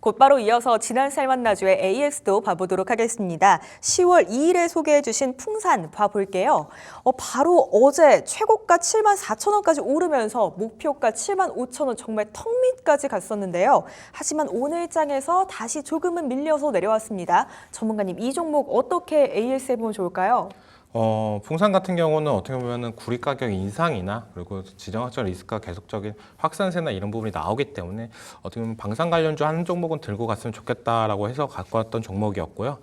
곧바로 이어서 지난 살만나주의 AX도 봐보도록 하겠습니다. 10월 2일에 소개해주신 풍산 봐볼게요. 바로 어제 최고가 74,000원까지 오르면서 목표가 75,000원 정말 턱 밑까지 갔었는데요. 하지만 오늘장에서 다시 조금은 밀려서 내려왔습니다. 전문가님, 이 종목 어떻게 AS 해보면 좋을까요? 풍산 같은 경우는 어떻게 보면은 구리 가격 인상이나 그리고 지정학적 리스크가 계속적인 확산세나 이런 부분이 나오기 때문에 어떻게 보면 방산 관련주 한 종목은 들고 갔으면 좋겠다라고 해서 갖고 왔던 종목이었고요.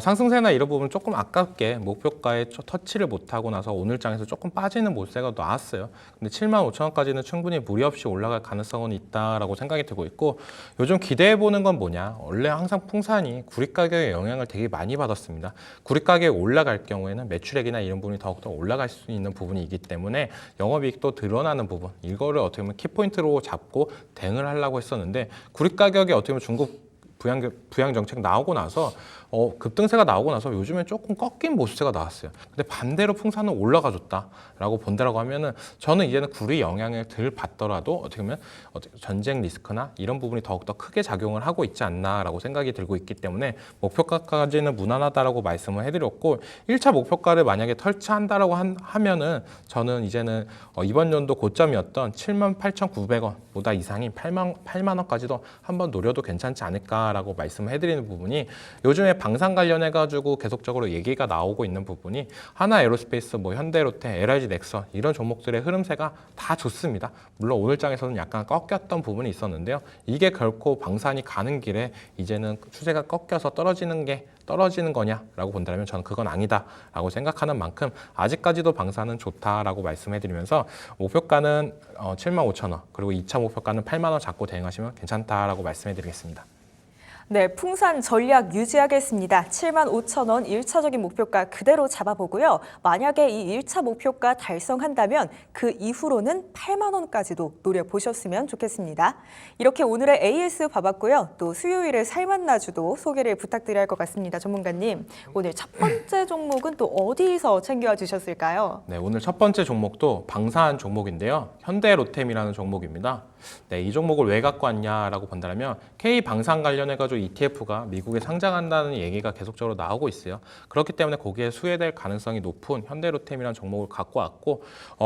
상승세나 이런 부분은 조금 아깝게 목표가에 터치를 못하고 나서 오늘장에서 조금 빠지는 모세가 나왔어요. 근데 75,000원까지는 충분히 무리 없이 올라갈 가능성은 있다라고 생각이 들고 있고, 요즘 기대해 보는 건 뭐냐? 원래 항상 풍산이 구리 가격의 영향을 되게 많이 받았습니다. 구리 가격이 올라갈 경우에는 매출액이나 이런 부분이 더욱더 올라갈 수 있는 부분이기 때문에 영업이익도 드러나는 부분, 이거를 어떻게 보면 키포인트로 잡고 대응을 하려고 했었는데, 구리 가격이 어떻게 보면 중국 부양 정책 나오고 나서 급등세가 나오고 나서 요즘에 조금 꺾인 모습세가 나왔어요. 근데 반대로 풍산은 올라가줬다라고 본다라고 하면은 저는 이제는 구리 영향을 덜 받더라도 어떻게 보면 전쟁 리스크나 이런 부분이 더욱더 크게 작용을 하고 있지 않나라고 생각이 들고 있기 때문에 목표가까지는 무난하다라고 말씀을 해드렸고, 1차 목표가를 만약에 설치한다라고 하면은 저는 이제는 이번 연도 고점이었던 78,900원보다 이상인 8만 원까지도 한번 노려도 괜찮지 않을까라고 말씀을 해드리는 부분이, 요즘에 방산 관련해가지고 계속적으로 얘기가 나오고 있는 부분이 하나 에어로스페이스, 현대로테, LIG 넥선 이런 종목들의 흐름세가 다 좋습니다. 물론 오늘장에서는 약간 꺾였던 부분이 있었는데요. 이게 결코 방산이 가는 길에 이제는 추세가 꺾여서 떨어지는 거냐라고 본다면 저는 그건 아니다라고 생각하는 만큼 아직까지도 방산은 좋다라고 말씀해드리면서 목표가는 75,000원, 그리고 2차 목표가는 8만 원 잡고 대응하시면 괜찮다라고 말씀해드리겠습니다. 네, 풍산 전략 유지하겠습니다. 75,000원 1차적인 목표가 그대로 잡아보고요. 만약에 이 1차 목표가 달성한다면 그 이후로는 8만 원까지도 노려보셨으면 좋겠습니다. 이렇게 오늘의 AS 봐봤고요. 또 수요일에 살만나주도 소개를 부탁드려야 할 것 같습니다. 전문가님, 오늘 첫 번째 종목은 또 어디서 챙겨와 주셨을까요? 네, 오늘 첫 번째 종목도 방산 종목인데요. 현대로템이라는 종목입니다. 네, 이 종목을 왜 갖고 왔냐라고 본다면 K방산 관련해가지고 ETF가 미국에 상장한다는 얘기가 계속적으로 나오고 있어요. 그렇기 때문에 거기에 수혜될 가능성이 높은 현대로템이라는 종목을 갖고 왔고,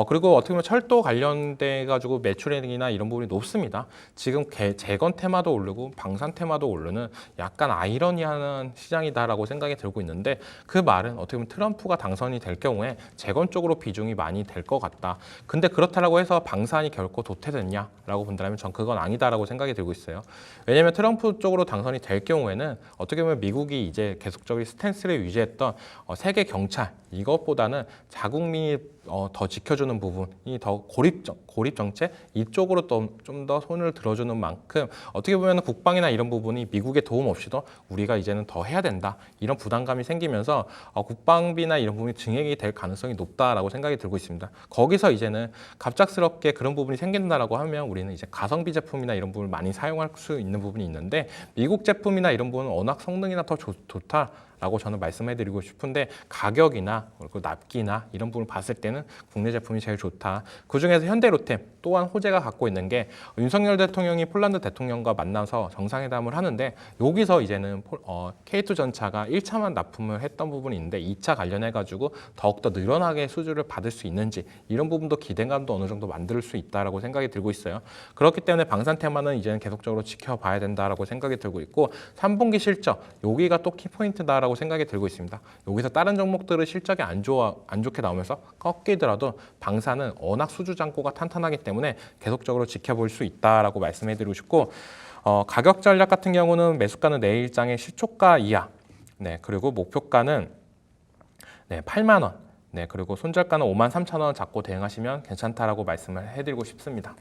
그리고 어떻게 보면 철도 관련돼가지고 매출액이나 이런 부분이 높습니다. 지금 재건 테마도 오르고 방산 테마도 오르는 약간 아이러니한 시장이다라고 생각이 들고 있는데, 그 말은 어떻게 보면 트럼프가 당선이 될 경우에 재건 쪽으로 비중이 많이 될 것 같다. 근데 그렇다라고 해서 방산이 결코 도태됐냐라고 본다면 전 그건 아니다라고 생각이 들고 있어요. 왜냐하면 트럼프 쪽으로 당선이 될 경우에는 어떻게 보면 미국이 이제 계속적인 스탠스를 유지했던 세계 경찰, 이것보다는 자국민이 더 지켜주는 부분이 더 고립 정책 이쪽으로 좀 더 손을 들어주는 만큼 어떻게 보면 국방이나 이런 부분이 미국의 도움 없이도 우리가 이제는 더 해야 된다, 이런 부담감이 생기면서 국방비나 이런 부분이 증액이 될 가능성이 높다라고 생각이 들고 있습니다. 거기서 이제는 갑작스럽게 그런 부분이 생긴다라고 하면 우리는 이제 가성비 제품이나 이런 부분을 많이 사용할 수 있는 부분이 있는데, 미국 제품이나 이런 부분은 워낙 성능이나 더 좋다라고 저는 말씀해드리고 싶은데, 가격이나 그리고 납기나 이런 부분을 봤을 때는 국내 제품이 제일 좋다. 그중에서 현대로템 또한 호재가 갖고 있는 게, 윤석열 대통령이 폴란드 대통령과 만나서 정상회담을 하는데, 여기서 이제는 K2 전차가 1차만 납품을 했던 부분이 있는데 2차 관련해가지고 더욱더 늘어나게 수주를 받을 수 있는지, 이런 부분도 기대감도 어느 정도 만들 수 있다라고 생각이 들고 있어요. 그렇기 때문에 방산 테마는 이제는 계속적으로 지켜봐야 된다라고 생각이 들고 있고, 3분기 실적 여기가 또 키포인트다라고 생각이 들고 있습니다. 여기서 다른 종목들은 실적이 안 좋게 나오면서 꺾이더라도 방산은 워낙 수주 잔고가 탄탄하기 때문에 계속적으로 지켜볼 수 있다라고 말씀해드리고 싶고, 가격 전략 같은 경우는 매수가는 내일장의 시초가 이하, 네, 그리고 목표가는 8만 원, 네, 그리고 손절가는 53,000원 잡고 대응하시면 괜찮다라고 말씀을 해드리고 싶습니다.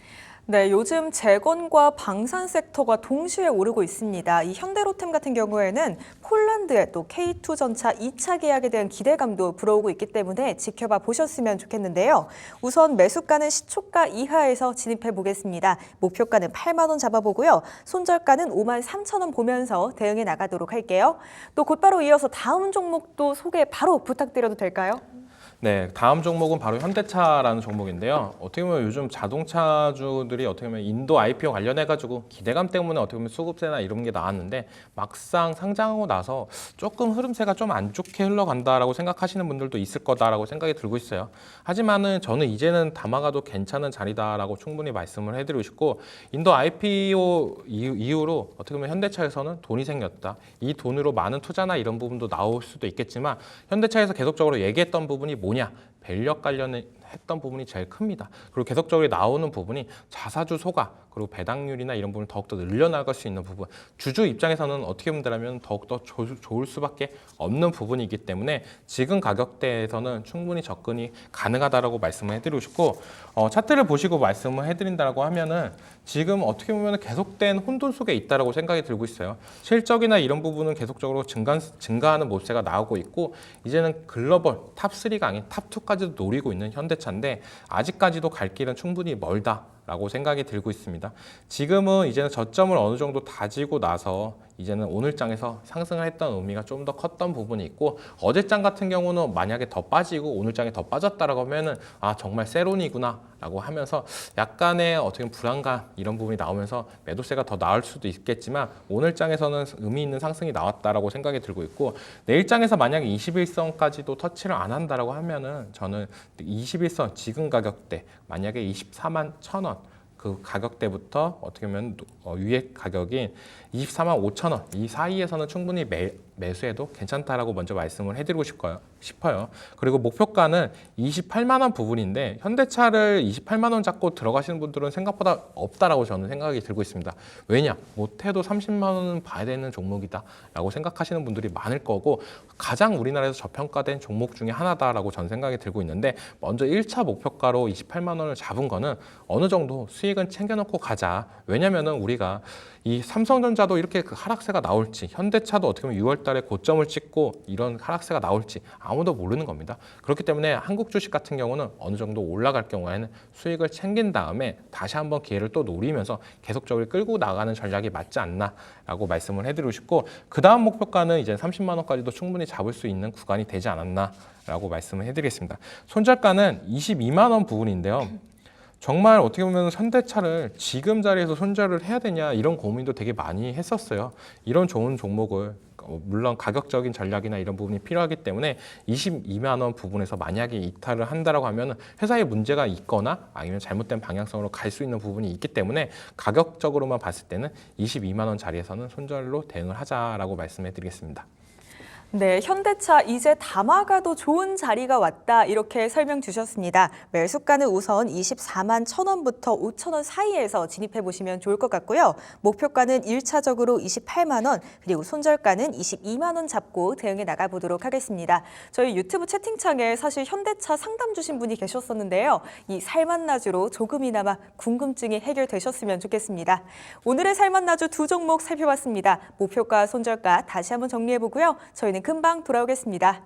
네, 요즘 재건과 방산 섹터가 동시에 오르고 있습니다. 이 현대로템 같은 경우에는 폴란드의 또 K2 전차 2차 계약에 대한 기대감도 불어오고 있기 때문에 지켜봐 보셨으면 좋겠는데요. 우선 매수가는 시초가 이하에서 진입해 보겠습니다. 목표가는 8만 원 잡아보고요. 손절가는 53,000원 보면서 대응해 나가도록 할게요. 또 곧바로 이어서 다음 종목도 소개 바로 부탁드려도 될까요? 네, 다음 종목은 바로 현대차라는 종목인데요. 어떻게 보면 요즘 자동차주들이 어떻게 보면 인도 IPO 관련해가지고 기대감 때문에 어떻게 보면 수급세나 이런 게 나왔는데 막상 상장하고 나서 조금 흐름세가 좀 안 좋게 흘러간다라고 생각하시는 분들도 있을 거다라고 생각이 들고 있어요. 하지만은 저는 이제는 담아가도 괜찮은 자리다라고 충분히 말씀을 해드리고 싶고, 인도 IPO 이후로 어떻게 보면 현대차에서는 돈이 생겼다. 이 돈으로 많은 투자나 이런 부분도 나올 수도 있겠지만 현대차에서 계속적으로 얘기했던 부분이 뭐냐? 밸력 관련했던 부분이 제일 큽니다. 그리고 계속적으로 나오는 부분이 자사주 소가 그리고 배당률이나 이런 부분을 더욱더 늘려나갈 수 있는 부분, 주주 입장에서는 어떻게 본다면 더욱더 좋을 수밖에 없는 부분이기 때문에 지금 가격대에서는 충분히 접근이 가능하다라고 말씀을 해드리고 싶고, 차트를 보시고 말씀을 해드린다고 하면은 지금 어떻게 보면 계속된 혼돈 속에 있다라고 생각이 들고 있어요. 실적이나 이런 부분은 계속적으로 증가하는 모습세가 나오고 있고, 이제는 글로벌 탑3가 아닌 탑2까지도 노리고 있는 현대차인데 아직까지도 갈 길은 충분히 멀다라고 생각이 들고 있습니다. 지금은 이제는 저점을 어느 정도 다지고 나서 이제는 오늘장에서 상승을 했던 의미가 좀 더 컸던 부분이 있고, 어제장 같은 경우는 만약에 더 빠지고 오늘장에 더 빠졌다라고 하면은 아 정말 세론이구나 라고 하면서 약간의 어떻게 보면 불안감 이런 부분이 나오면서 매도세가 더 나을 수도 있겠지만, 오늘장에서는 의미 있는 상승이 나왔다라고 생각이 들고 있고, 내일장에서 만약에 21선까지도 터치를 안 한다라고 하면은 저는 21선 지금 가격대 만약에 24만 1,000원 그 가격대부터 어떻게 보면 위에 가격인 24만 5천 원 이 사이에서는 충분히 매수해도 괜찮다라고 먼저 말씀을 해드리고 싶어요. 그리고 목표가는 28만 원 부분인데 현대차를 28만 원 잡고 들어가시는 분들은 생각보다 없다라고 저는 생각이 들고 있습니다. 왜냐? 못해도 30만 원은 봐야 되는 종목이다라고 생각하시는 분들이 많을 거고, 가장 우리나라에서 저평가된 종목 중에 하나다라고 저는 생각이 들고 있는데, 먼저 1차 목표가로 28만 원을 잡은 거는 어느 정도 수익은 챙겨놓고 가자. 왜냐면은 우리가 이 삼성전자도 이렇게 그 하락세가 나올지, 현대차도 어떻게 보면 6월 달에 고점을 찍고 이런 하락세가 나올지 아무도 모르는 겁니다. 그렇기 때문에 한국 주식 같은 경우는 어느 정도 올라갈 경우에는 수익을 챙긴 다음에 다시 한번 기회를 또 노리면서 계속적으로 끌고 나가는 전략이 맞지 않나라고 말씀을 해드리고 싶고, 그 다음 목표가는 이제 30만 원까지도 충분히 잡을 수 있는 구간이 되지 않았나라고 말씀을 해드리겠습니다. 손절가는 22만 원 부분인데요. 정말 어떻게 보면 현대차를 지금 자리에서 손절을 해야 되냐 이런 고민도 되게 많이 했었어요. 이런 좋은 종목을 물론 가격적인 전략이나 이런 부분이 필요하기 때문에 22만 원 부분에서 만약에 이탈을 한다라고 하면 회사에 문제가 있거나 아니면 잘못된 방향성으로 갈 수 있는 부분이 있기 때문에 가격적으로만 봤을 때는 22만 원 자리에서는 손절로 대응을 하자라고 말씀해 드리겠습니다. 네, 현대차 이제 담아가도 좋은 자리가 왔다 이렇게 설명 주셨습니다. 매수가는 우선 24만 1,000원부터 5,000원 사이에서 진입해 보시면 좋을 것 같고요. 목표가는 1차적으로 28만 원, 그리고 손절가는 22만 원 잡고 대응해 나가 보도록 하겠습니다. 저희 유튜브 채팅창에 사실 현대차 상담 주신 분이 계셨었는데요. 이 살만나주로 조금이나마 궁금증이 해결되셨으면 좋겠습니다. 오늘의 살만나주 두 종목 살펴봤습니다. 목표가, 손절가 다시 한번 정리해 보고요. 저희는 금방 돌아오겠습니다.